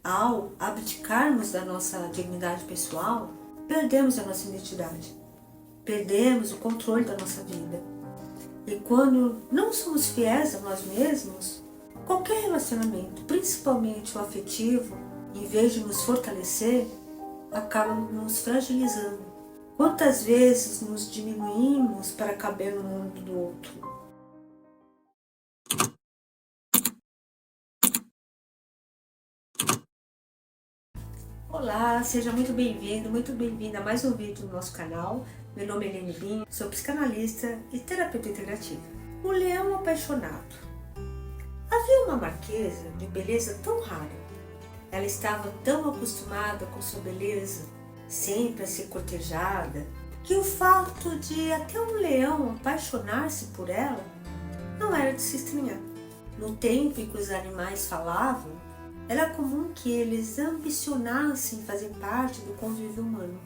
Ao abdicarmos da nossa dignidade pessoal, perdemos a nossa identidade, perdemos o controle da nossa vida. E quando não somos fiéis a nós mesmos, qualquer relacionamento, principalmente o afetivo, em vez de nos fortalecer, acaba nos fragilizando. Quantas vezes nos diminuímos para caber no mundo do outro? Olá, seja muito bem-vindo, muito bem-vinda a mais um vídeo do nosso canal. Meu nome é Helene Binho, sou psicanalista e terapeuta integrativa. O leão apaixonado. Havia uma marquesa de beleza tão rara. Ela estava tão acostumada com sua beleza, sempre a ser cortejada, que o fato de até um leão apaixonar-se por ela não era de se estranhar. No tempo em que os animais falavam, era comum que eles ambicionassem fazer parte do convívio humano.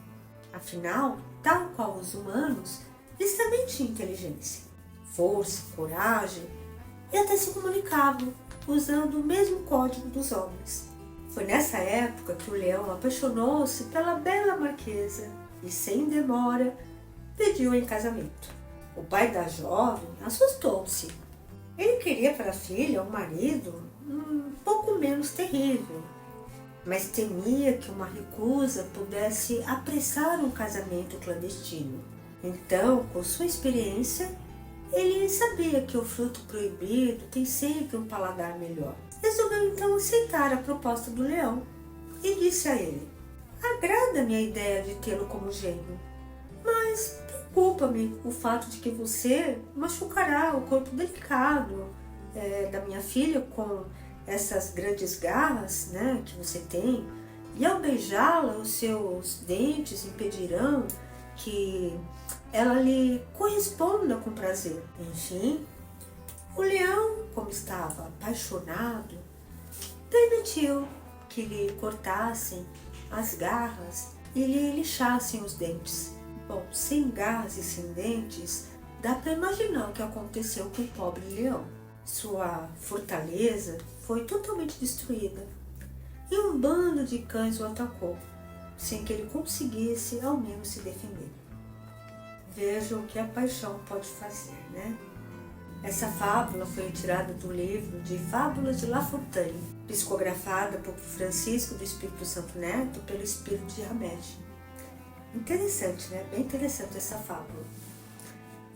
Afinal, tal qual os humanos, eles também tinham inteligência, força, coragem e até se comunicavam usando o mesmo código dos homens. Foi nessa época que o leão apaixonou-se pela bela marquesa e, sem demora, pediu-a em casamento. O pai da jovem assustou-se. Ele queria para a filha um marido um pouco menos terrível, mas temia que uma recusa pudesse apressar um casamento clandestino. Então, com sua experiência, ele sabia que o fruto proibido tem sempre um paladar melhor. Resolveu então aceitar a proposta do leão e disse a ele: agrada-me a ideia de tê-lo como genro, mas preocupa-me o fato de que você machucará o corpo delicado da minha filha com essas grandes garras, que você tem, e ao beijá-la os seus dentes impedirão que ela lhe corresponda com prazer. Enfim, o leão, como estava apaixonado, permitiu que lhe cortassem as garras e lhe lixassem os dentes. Bom, sem garras e sem dentes, dá para imaginar o que aconteceu com o pobre leão. Sua fortaleza foi totalmente destruída e um bando de cães o atacou, sem que ele conseguisse ao menos se defender. Vejam o que a paixão pode fazer, né? Essa fábula foi retirada do livro de Fábulas de La Fontaine, psicografada por Francisco do Espírito Santo Neto pelo Espírito de Hamed. Interessante, né? Bem interessante essa fábula.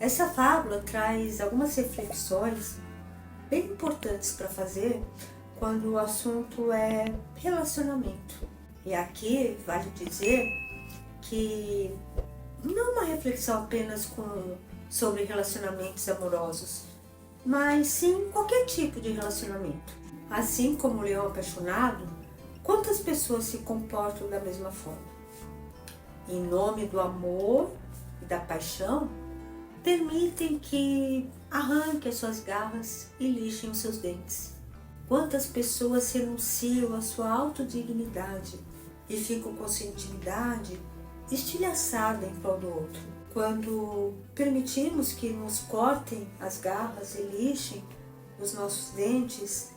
Essa fábula traz algumas reflexões bem importantes para fazer quando o assunto é relacionamento. E aqui vale dizer que não é uma reflexão apenas sobre relacionamentos amorosos, mas sim qualquer tipo de relacionamento. Assim como o leão apaixonado, quantas pessoas se comportam da mesma forma? Em nome do amor e da paixão, permitem que arranquem as suas garras e lixem os seus dentes. Quantas pessoas renunciam à sua autodignidade e ficam com sua intimidade estilhaçada em prol do outro. Quando permitimos que nos cortem as garras e lixem os nossos dentes,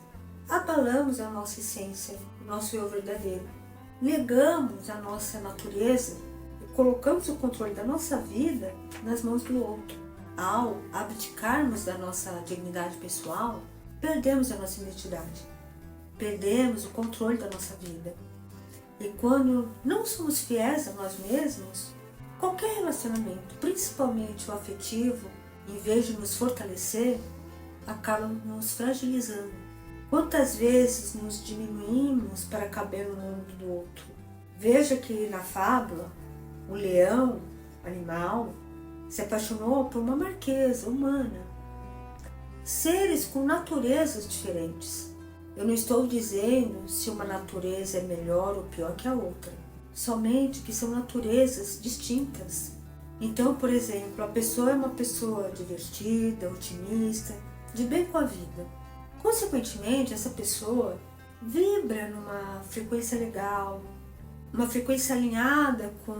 abalamos a nossa essência, o nosso eu verdadeiro. Negamos a nossa natureza e colocamos o controle da nossa vida nas mãos do outro. Ao abdicarmos da nossa dignidade pessoal, perdemos a nossa identidade, perdemos o controle da nossa vida. E quando não somos fiéis a nós mesmos, qualquer relacionamento, principalmente o afetivo, em vez de nos fortalecer, acaba nos fragilizando. Quantas vezes nos diminuímos para caber no mundo do outro? Veja que na fábula, o leão, animal, se apaixonou por uma marquesa humana. Seres com naturezas diferentes. Eu não estou dizendo se uma natureza é melhor ou pior que a outra, somente que são naturezas distintas. Então, por exemplo, a pessoa é uma pessoa divertida, otimista, de bem com a vida. Consequentemente, essa pessoa vibra numa frequência legal, uma frequência alinhada com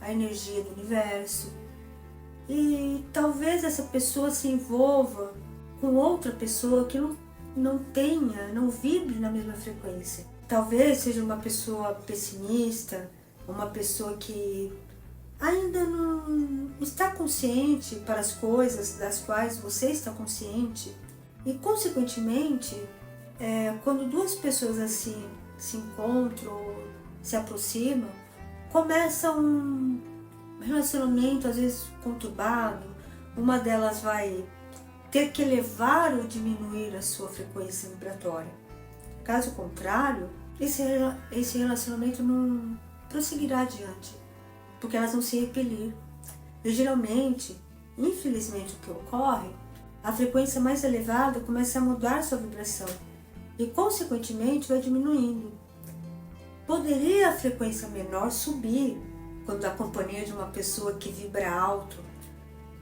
a energia do universo. E talvez essa pessoa se envolva com outra pessoa que não vibre na mesma frequência. Talvez seja uma pessoa pessimista, uma pessoa que ainda não está consciente para as coisas das quais você está consciente. E, consequentemente, quando duas pessoas assim se encontram, se aproximam, começa um relacionamento às vezes conturbado, uma delas vai ter que elevar ou diminuir a sua frequência vibratória. Caso contrário, esse relacionamento não prosseguirá adiante, porque elas vão se repelir. E geralmente, infelizmente, o que ocorre, a frequência mais elevada começa a mudar sua vibração e, consequentemente, vai diminuindo. Poderia a frequência menor subir quando a companhia de uma pessoa que vibra alto.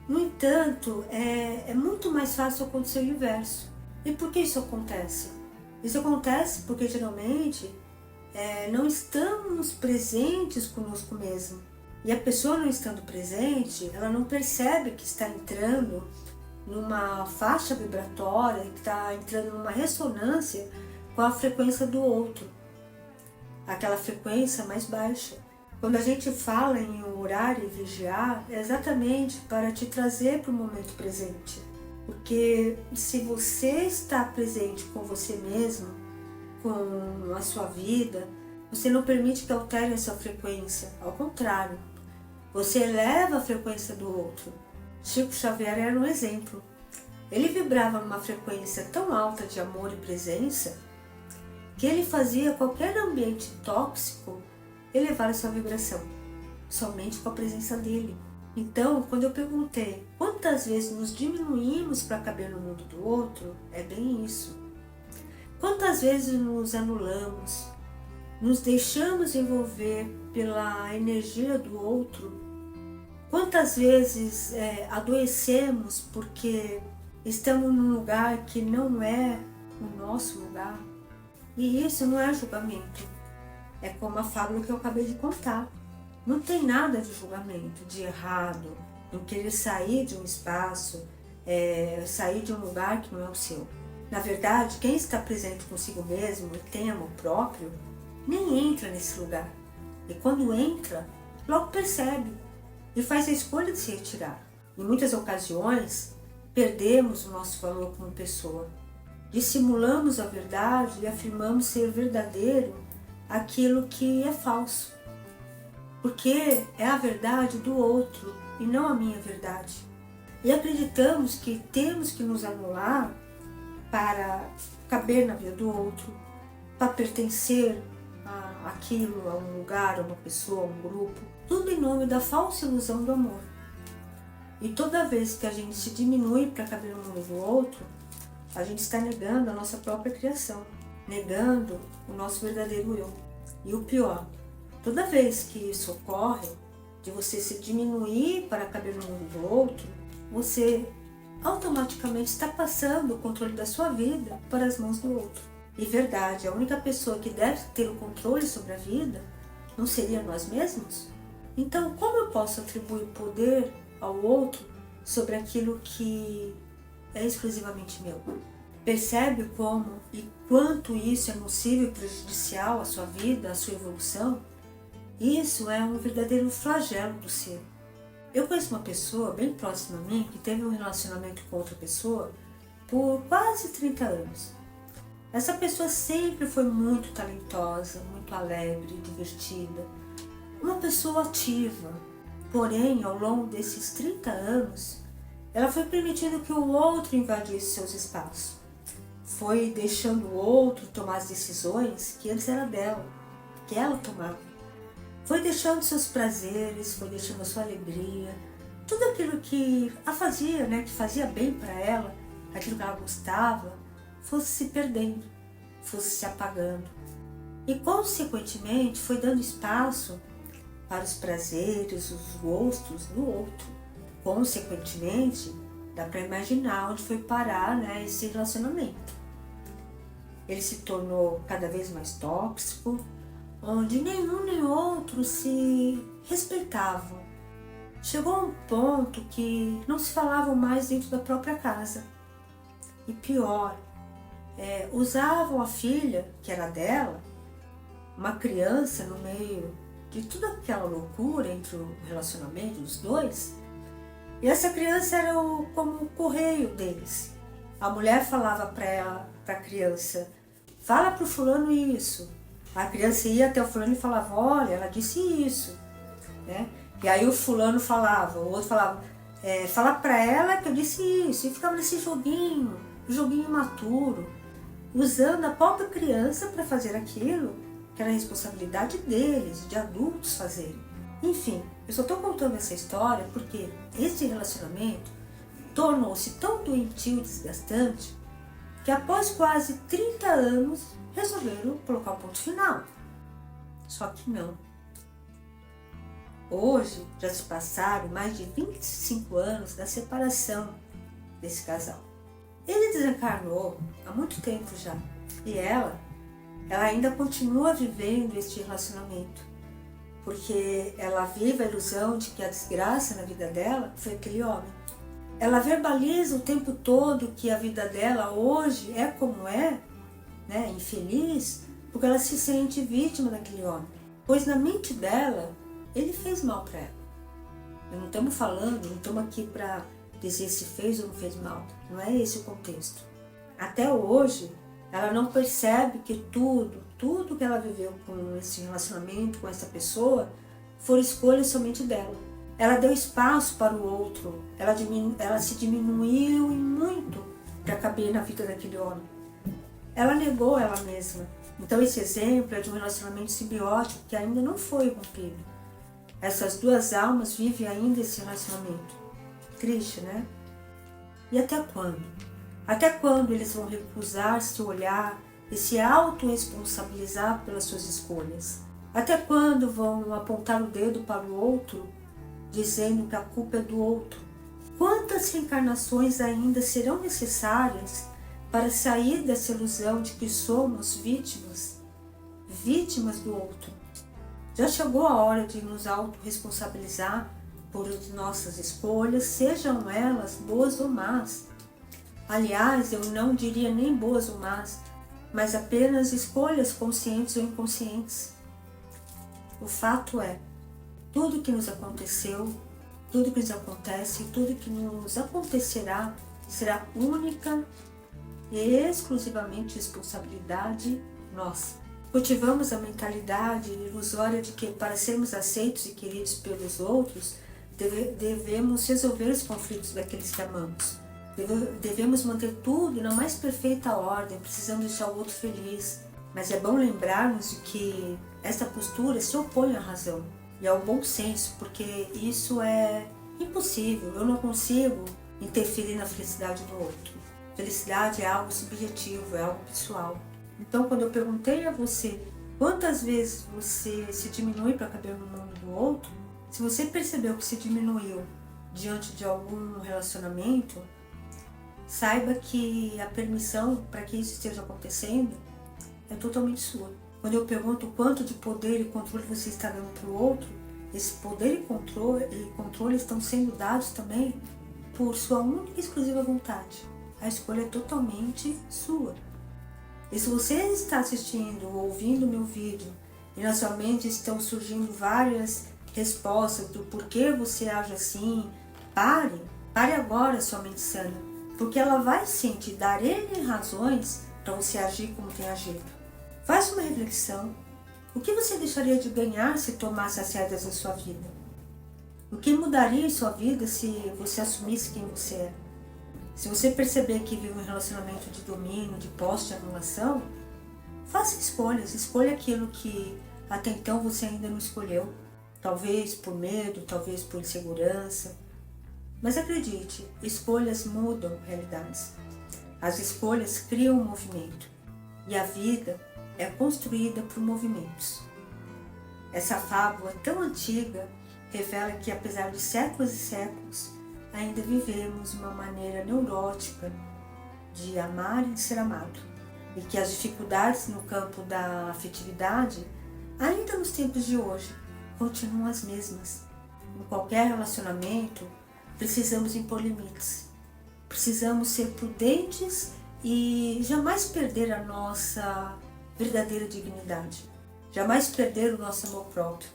No entanto, é muito mais fácil acontecer o inverso. E por que isso acontece? Isso acontece porque geralmente não estamos presentes conosco mesmo. E a pessoa não estando presente, ela não percebe que está entrando numa faixa vibratória, que está entrando numa ressonância com a frequência do outro, aquela frequência mais baixa. Quando a gente fala em orar e vigiar, é exatamente para te trazer para o momento presente. Porque se você está presente com você mesmo, com a sua vida, você não permite que altere a sua frequência. Ao contrário, você eleva a frequência do outro. Chico Xavier era um exemplo. Ele vibrava numa frequência tão alta de amor e presença que ele fazia qualquer ambiente tóxico elevar a sua vibração, somente com a presença dele. Então, quando eu perguntei quantas vezes nos diminuímos para caber no mundo do outro, é bem isso. Quantas vezes nos anulamos, nos deixamos envolver pela energia do outro, quantas vezes adoecemos porque estamos num lugar que não é o nosso lugar. E isso não é julgamento. É como a fábula que eu acabei de contar. Não tem nada de julgamento, de errado, em querer sair de um espaço, sair de um lugar que não é o seu. Na verdade, quem está presente consigo mesmo e tem amor próprio, nem entra nesse lugar. E quando entra, logo percebe e faz a escolha de se retirar. Em muitas ocasiões, perdemos o nosso valor como pessoa. Dissimulamos a verdade e afirmamos ser verdadeiro aquilo que é falso, porque é a verdade do outro e não a minha verdade. E acreditamos que temos que nos anular para caber na vida do outro, para pertencer àquilo, a um lugar, a uma pessoa, a um grupo, tudo em nome da falsa ilusão do amor. E toda vez que a gente se diminui para caber no mundo do outro, a gente está negando a nossa própria criação, negando o nosso verdadeiro eu. E o pior, toda vez que isso ocorre, de você se diminuir para caber no mundo do outro, você automaticamente está passando o controle da sua vida para as mãos do outro. E verdade, a única pessoa que deve ter o controle sobre a vida não seria nós mesmos? Então, como eu posso atribuir poder ao outro sobre aquilo que é exclusivamente meu? Percebe como e quanto isso é nocivo e prejudicial à sua vida, à sua evolução? Isso é um verdadeiro flagelo do ser. Eu conheço uma pessoa bem próxima a mim que teve um relacionamento com outra pessoa por quase 30 anos. Essa pessoa sempre foi muito talentosa, muito alegre, divertida, uma pessoa ativa. Porém, ao longo desses 30 anos, ela foi permitindo que o outro invadisse seus espaços. Foi deixando o outro tomar as decisões que antes era dela, que ela tomava. Foi deixando seus prazeres, foi deixando a sua alegria, tudo aquilo que a fazia, que fazia bem para ela, aquilo que ela gostava, fosse se perdendo, fosse se apagando. E, consequentemente, foi dando espaço para os prazeres, os gostos do outro. Consequentemente, dá para imaginar onde foi parar esse relacionamento. Ele se tornou cada vez mais tóxico, onde nenhum nem outro se respeitavam. Chegou a um ponto que não se falavam mais dentro da própria casa. E pior, usavam a filha, que era dela, uma criança no meio de toda aquela loucura entre o relacionamento dos dois. E essa criança era como o correio deles. A mulher falava para a criança, fala para o fulano isso. A criança ia até o fulano e falava, olha, ela disse isso. Né? E aí o fulano falava, o outro falava, fala para ela que eu disse isso. E ficava nesse joguinho imaturo, usando a própria criança para fazer aquilo que era a responsabilidade deles, de adultos fazerem. Enfim, eu só estou contando essa história porque esse relacionamento tornou-se tão doentio e desgastante que após quase 30 anos resolveram colocar o ponto final. Só que não. Hoje já se passaram mais de 25 anos da separação desse casal. Ele desencarnou há muito tempo já e ela ainda continua vivendo este relacionamento, porque ela vive a ilusão de que a desgraça na vida dela foi aquele homem. Ela verbaliza o tempo todo que a vida dela hoje é como é, né, infeliz, porque ela se sente vítima daquele homem. Pois na mente dela, ele fez mal para ela. Não estamos aqui para dizer se fez ou não fez mal. Não é esse o contexto. Até hoje, ela não percebe que tudo que ela viveu com esse relacionamento, com essa pessoa, foram escolhas somente dela. Ela deu espaço para o outro, ela se diminuiu em muito para caber na vida daquele homem. Ela negou ela mesma. Então esse exemplo é de um relacionamento simbiótico que ainda não foi rompido. Essas duas almas vivem ainda esse relacionamento. Triste, né? E até quando? Até quando eles vão recusar-se a olhar e se autorresponsabilizar pelas suas escolhas? Até quando vão apontar o dedo para o outro, dizendo que a culpa é do outro? Quantas reencarnações ainda serão necessárias para sair dessa ilusão de que somos vítimas do outro? Já chegou a hora de nos autorresponsabilizar por nossas escolhas, sejam elas boas ou más. Aliás, eu não diria nem boas ou más, mas apenas escolhas conscientes ou inconscientes. O fato é, tudo que nos aconteceu, tudo que nos acontece, tudo que nos acontecerá será única e exclusivamente responsabilidade nossa. Cultivamos a mentalidade ilusória de que para sermos aceitos e queridos pelos outros, devemos resolver os conflitos daqueles que amamos. Devemos manter tudo na mais perfeita ordem, precisamos deixar o outro feliz. Mas é bom lembrarmos de que essa postura se opõe à razão e ao bom senso, porque isso é impossível. Eu não consigo interferir na felicidade do outro. Felicidade é algo subjetivo, é algo pessoal. Então, quando eu perguntei a você quantas vezes você se diminui para caber no mundo do outro, se você percebeu que se diminuiu diante de algum relacionamento, saiba que a permissão para que isso esteja acontecendo é totalmente sua. Quando eu pergunto quanto de poder e controle você está dando para o outro, esse poder e controle estão sendo dados também por sua única e exclusiva vontade. A escolha é totalmente sua. E se você está assistindo ou ouvindo o meu vídeo e na sua mente estão surgindo várias respostas do porquê você age assim, pare agora, sua mente sana, porque ela vai sim te dar N razões para você agir como tem agido. Faça uma reflexão. O que você deixaria de ganhar se tomasse as rédeas da sua vida? O que mudaria em sua vida se você assumisse quem você é? Se você perceber que vive um relacionamento de domínio, de posse, de anulação, faça escolhas. Escolha aquilo que até então você ainda não escolheu. Talvez por medo, talvez por insegurança. Mas acredite, escolhas mudam realidades. As escolhas criam um movimento. E a vida é construída por movimentos. Essa fábula tão antiga revela que, apesar de séculos e séculos, ainda vivemos uma maneira neurótica de amar e de ser amado. E que as dificuldades no campo da afetividade, ainda nos tempos de hoje, continuam as mesmas. Em qualquer relacionamento, precisamos impor limites. Precisamos ser prudentes e jamais perder a nossa verdadeira dignidade. Jamais perder o nosso amor próprio,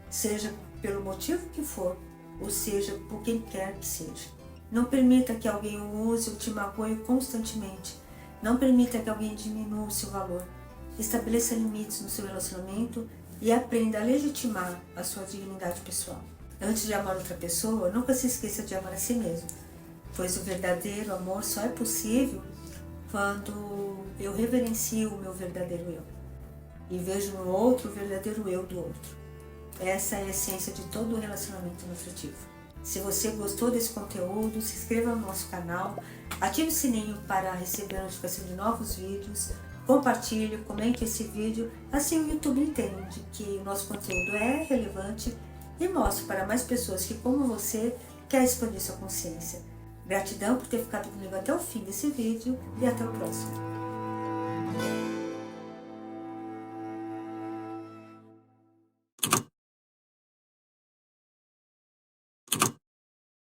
seja pelo motivo que for, ou seja por quem quer que seja. Não permita que alguém o use ou te magoe constantemente. Não permita que alguém diminua o seu valor. Estabeleça limites no seu relacionamento e aprenda a legitimar a sua dignidade pessoal. Antes de amar outra pessoa, nunca se esqueça de amar a si mesmo, pois o verdadeiro amor só é possível quando eu reverencio o meu verdadeiro eu e vejo no outro o verdadeiro eu do outro. Essa é a essência de todo o relacionamento nutritivo. Se você gostou desse conteúdo, se inscreva no nosso canal, ative o sininho para receber a notificação de novos vídeos, compartilhe, comente esse vídeo, assim o YouTube entende que o nosso conteúdo é relevante e mostre para mais pessoas que, como você, quer expandir sua consciência. Gratidão por ter ficado comigo até o fim desse vídeo e até o próximo.